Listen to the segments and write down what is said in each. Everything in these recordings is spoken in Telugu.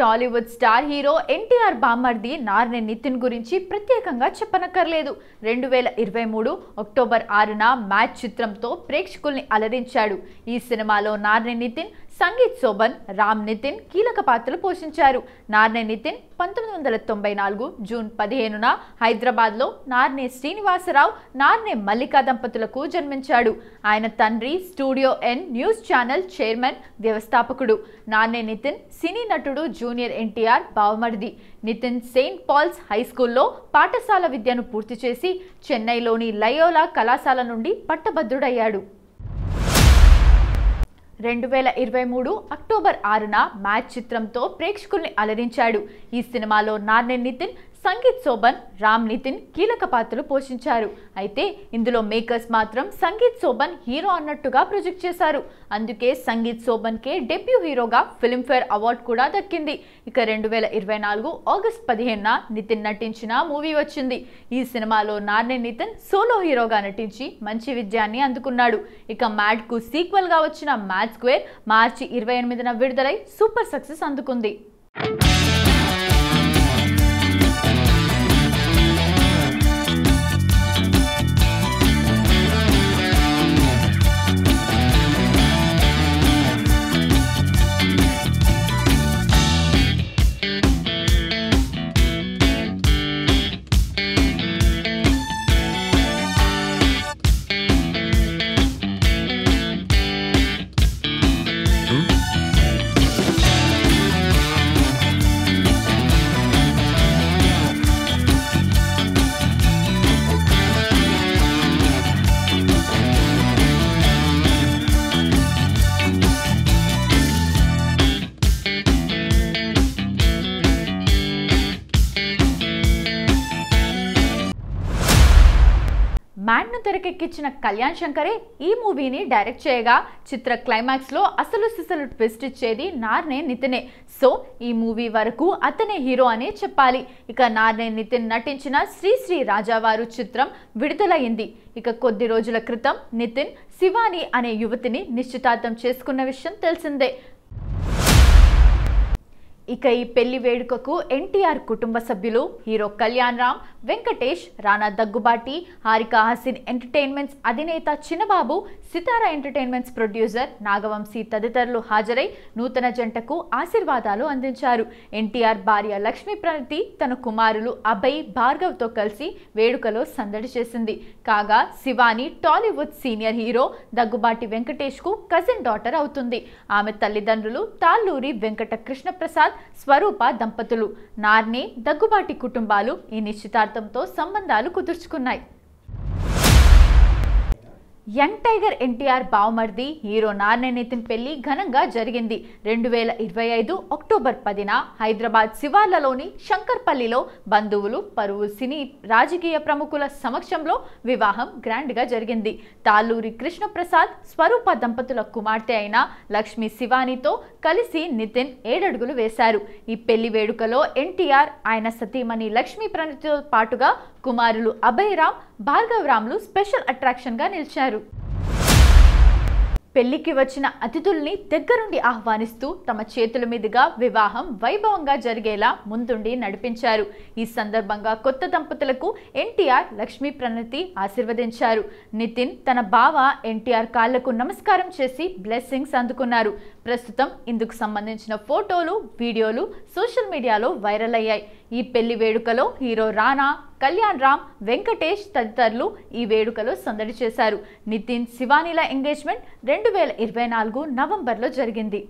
టాలీవుడ్ స్టార్ హీరో ఎన్టీఆర్ బామ్మర్ది నార్నే నితిన్ గురించి ప్రత్యేకంగా చెప్పనక్కర్లేదు. 2023 అక్టోబర్ 6న మ్యాచ్ చిత్రంతో ప్రేక్షకుల్ని అలరించాడు. ఈ సినిమాలో నార్నే నితిన్, సంగీత్ శోభన్, రామ్ నితిన్ కీలక పాత్రలు పోషించారు. నార్నే నితిన్ 1994 జూన్ 15న హైదరాబాద్లో నార్నే శ్రీనివాసరావు, నార్నే మల్లికా దంపతులకు జన్మించాడు. ఆయన తండ్రి studio N news channel chairman, వ్యవస్థాపకుడు. నార్నే నితిన్ సినీ నటుడు జూనియర్ ఎన్టీఆర్ బావమరిది. నితిన్ సెయింట్ పాల్స్ హై స్కూల్లో పాఠశాల విద్యను పూర్తి చేసి చెన్నైలోని లయోలా కళాశాల నుండి పట్టభద్రుడయ్యాడు. 2023 అక్టోబర్ 6న మ్యాచ్ చిత్రంతో ప్రేక్షకుల్ని అలరించాడు. ఈ సినిమాలో నార్నే నితిన్, సంగీత్ శోభన్, రామ్ నితిన్ కీలక పాత్రలు పోషించారు. అయితే ఇందులో మేకర్స్ మాత్రం సంగీత్ శోభన్ హీరో అన్నట్టుగా ప్రొజెక్ట్ చేశారు. అందుకే సంగీత్ శోభన్కే డెబ్యూ హీరోగా ఫిల్మ్ఫేర్ అవార్డు కూడా దక్కింది. ఇక 2024 ఆగస్ట్ 15న నితిన్ నటించిన మూవీ వచ్చింది. ఈ సినిమాలో నార్నే నితిన్ సోలో హీరోగా నటించి మంచి విజయాన్ని అందుకున్నాడు. ఇక మ్యాడ్కు సీక్వెల్గా వచ్చిన మ్యాడ్ స్క్వేర్ మార్చి 28న విడుదలై సూపర్ సక్సెస్ అందుకుంది. మ్యాడ్ను తెరకెక్కించిన కళ్యాణ్ శంకరే ఈ మూవీని డైరెక్ట్ చేయగా చిత్ర క్లైమాక్స్లో అసలు సిసలు ట్విస్ట్ ఇచ్చేది నార్నే నితినే. సో ఈ మూవీ వరకు అతనే హీరో అనే చెప్పాలి. ఇక నార్నే నితిన్ నటించిన శ్రీ శ్రీ రాజావారు చిత్రం విడుదలైంది. ఇక కొద్ది రోజుల క్రితం నితిన్ శివాని అనే యువతిని నిశ్చితార్థం చేసుకున్న విషయం తెలిసిందే. ఇక ఈ పెళ్లి వేడుకకు ఎన్టీఆర్ కుటుంబ సభ్యులు, హీరో కళ్యాణ్ రామ్, వెంకటేష్, రానా దగ్గుబాటి, హారిక హసిన్ ఎంటర్టైన్మెంట్స్ అధినేత చిన్నబాబు, సితారా ఎంటర్టైన్మెంట్స్ ప్రొడ్యూసర్ నాగవంశీ తదితరులు హాజరై నూతన జంటకు ఆశీర్వాదాలు అందించారు. ఎన్టీఆర్ భార్య లక్ష్మీ ప్రణతి తన కుమారులు అభయ్, భార్గవ్తో కలిసి వేడుకలో సందడి చేసింది. కాగా శివాని టాలీవుడ్ సీనియర్ హీరో దగ్గుబాటి వెంకటేష్కు కజిన్ డాటర్ అవుతుంది. ఆమె తల్లిదండ్రులు తాళ్ళూరి వెంకట కృష్ణప్రసాద్, స్వరూప దంపతులు. నార్నే దగ్గుబాటి కుటుంబాలు ఈ నిశ్చితార్థంతో సంబంధాలు కుదుర్చుకున్నాయి. యంగ్ టైగర్ ఎన్టీఆర్ బావమర్ది హీరో నార్నే నితిన్ పెళ్లి ఘనంగా జరిగింది. 2025 అక్టోబర్ 10న హైదరాబాద్ శివార్లలోని శంకర్పల్లిలో బంధువులు, పరువు సినీ రాజకీయ ప్రముఖుల సమక్షంలో వివాహం గ్రాండ్గా జరిగింది. తాళ్ళూరి కృష్ణప్రసాద్, స్వరూప దంపతుల కుమార్తె అయిన లక్ష్మీ శివానితో కలిసి నితిన్ 7 అడుగులు వేశారు. ఈ పెళ్లి వేడుకలో ఎన్టీఆర్, ఆయన సతీమణి లక్ష్మీ ప్రణతితో పాటుగా కుమారులు అభయ్ రామ్, భార్గవ్ రామ్లు స్పెషల్ అట్రాక్షన్గా నిలిచారు. పెళ్లికి వచ్చిన అతిథుల్ని దగ్గరుండి ఆహ్వానిస్తూ తమ చేతుల మీదుగా వివాహం వైభవంగా జరిగేలా ముందుండి నడిపించారు. ఈ సందర్భంగా కొత్త దంపతులకు ఎన్టీఆర్, లక్ష్మీ ప్రణతి ఆశీర్వదించారు. నితిన్ తన బావ ఎన్టీఆర్ కాళ్లకు నమస్కారం చేసి బ్లెస్సింగ్స్ అందుకున్నారు. ప్రస్తుతం ఇందుకు సంబంధించిన ఫోటోలు, వీడియోలు సోషల్ మీడియాలో వైరల్ అయ్యాయి. ఈ పెళ్లి వేడుకలో హీరో రానా, కళ్యాణ్ రామ్, వెంకటేష్ తదితరులు ఈ వేడుకలో సందడి చేశారు. నితిన్ శివానీల ఎంగేజ్మెంట్ 2024 నవంబర్లో జరిగింది.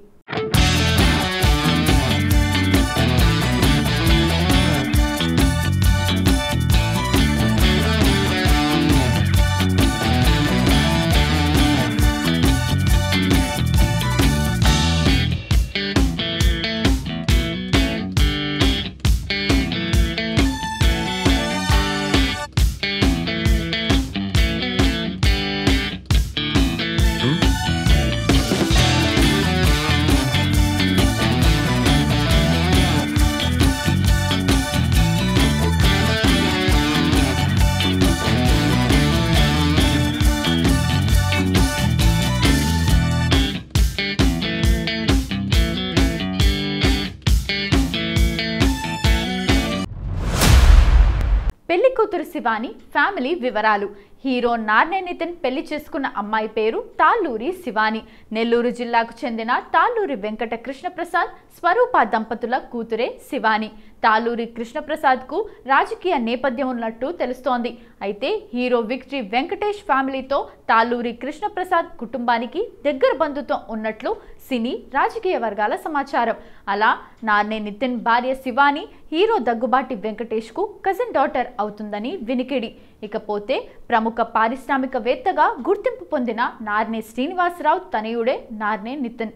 కూతురు శివాని ఫ్యామిలీ వివరాలు. హీరో నార్నే నితిన్ పెళ్లి చేసుకున్న అమ్మాయి పేరు తాళ్ళూరి శివాని. నెల్లూరు జిల్లాకు చెందిన తాళ్ళూరి వెంకట కృష్ణప్రసాద్ స్వరూప దంపతుల కూతురే శివాని. తాళ్ళూరి కృష్ణప్రసాద్కు రాజకీయ నేపథ్యం ఉన్నట్టు తెలుస్తోంది. అయితే హీరో విక్టరీ వెంకటేష్ ఫ్యామిలీతో తాళ్ళూరి కృష్ణప్రసాద్ కుటుంబానికి దగ్గర బంధుత్వం ఉన్నట్లు సినీ రాజకీయ వర్గాల సమాచారం. అలా నార్నే నితిన్ భార్య శివాని హీరో దగ్గుబాటి వెంకటేష్కు కజిన్ డాటర్ అవుతుందని వినికిడి. ఇకపోతే ప్రముఖ పారిశ్రామికవేత్తగా గుర్తింపు పొందిన నార్నే శ్రీనివాసరావు తనయుడే నార్నే నితిన్.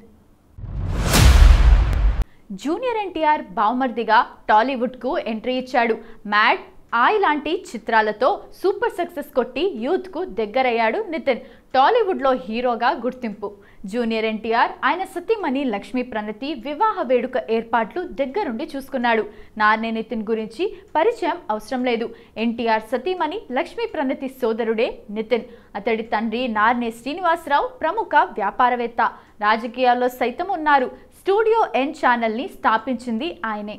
జూనియర్ ఎన్టీఆర్ బావమర్దిగా టాలీవుడ్కు ఎంట్రీ ఇచ్చాడు. మ్యాడ్, ఆయ్ లాంటి చిత్రాలతో సూపర్ సక్సెస్ కొట్టి యూత్కు దగ్గరయ్యాడు నితిన్. టాలీవుడ్లో హీరోగా గుర్తింపు. జూనియర్ ఎన్టీఆర్ ఆయన సతీమణి లక్ష్మీ ప్రణతి వివాహ వేడుక ఏర్పాట్లు దగ్గరుండి చూసుకున్నాడు. నార్నే నితిన్ గురించి పరిచయం అవసరం లేదు. ఎన్టీఆర్ సతీమణి లక్ష్మీ ప్రణతి సోదరుడే నితిన్. అతడి తండ్రి నార్నే శ్రీనివాసరావు ప్రముఖ వ్యాపారవేత్త. రాజకీయాల్లో సైతం ఉన్నారు. స్టూడియో ఎన్ ఛానల్ని స్థాపించింది ఆయనే.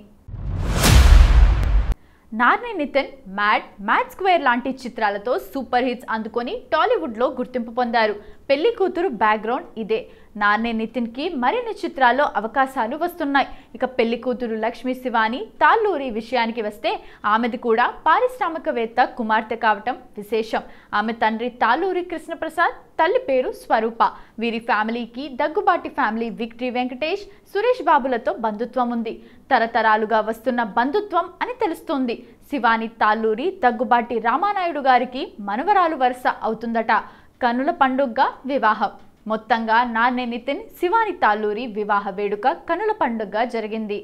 నార్నే నితిన్ మ్యాడ్ స్క్వేర్ లాంటి చిత్రాలతో సూపర్ హిట్స్ అందుకొని టాలీవుడ్లో గుర్తింపు పొందారు. పెళ్లి కూతురు బ్యాక్గ్రౌండ్ ఇదే. నార్నే నితిన్కి మరిన్ని చిత్రాల్లో అవకాశాలు వస్తున్నాయి. ఇక పెళ్లి కూతురు లక్ష్మీ శివాని తాళ్ళూరి విషయానికి వస్తే ఆమెది కూడా పారిశ్రామికవేత్త కుమార్తె కావటం విశేషం. ఆమె తండ్రి తాళ్ళూరి కృష్ణప్రసాద్, తల్లి పేరు స్వరూప. వీరి ఫ్యామిలీకి దగ్గుబాటి ఫ్యామిలీ విక్టరీ వెంకటేష్, సురేష్ బాబులతో బంధుత్వం ఉంది. తరతరాలుగా వస్తున్న బంధుత్వం అని తెలుస్తోంది. శివాని తాళ్ళూరి దగ్గుబాటి రామానాయుడు గారికి మనవరాలు వరుస అవుతుందట. కనుల పండుగగా వివాహం. మొత్తంగా నార్నే నితిన్ శివాని తాళ్ళూరి వివాహ వేడుక కనుల పండుగగా జరిగింది.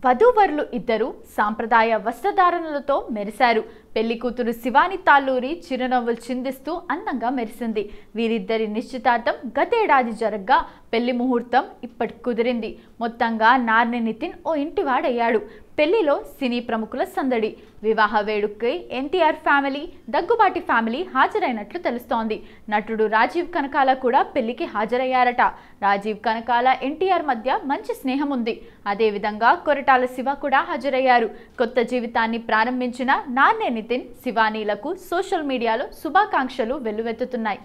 వధూవరులు ఇద్దరు సాంప్రదాయ వస్త్రధారణలతో మెరిశారు. పెళ్లి కూతురు శివాని తాళ్ళూరి చిరునవ్వులు చిందిస్తూ అందంగా మెరిసింది. వీరిద్దరి నిశ్చితార్థం గతేడాది జరగ్గా పెళ్లి ముహూర్తం ఇప్పటికి కుదిరింది. మొత్తంగా నార్నే నితిన్ ఓ ఇంటివాడయ్యాడు. పెళ్లిలో సినీ ప్రముఖుల సందడి. వివాహ వేడుకై ఎన్టీఆర్ ఫ్యామిలీ, దగ్గుబాటి ఫ్యామిలీ హాజరైనట్లు తెలుస్తోంది. నటుడు రాజీవ్ కనకాల కూడా పెళ్లికి హాజరయ్యారట. రాజీవ్ కనకాల ఎన్టీఆర్ మధ్య మంచి స్నేహం ఉంది. అదేవిధంగా కొరటాల శివ కూడా హాజరయ్యారు. కొత్త జీవితాన్ని ప్రారంభించిన నార్నే నితిన్, శివానీలకు సోషల్ మీడియాలో శుభాకాంక్షలు వెల్లువెత్తుతున్నాయి.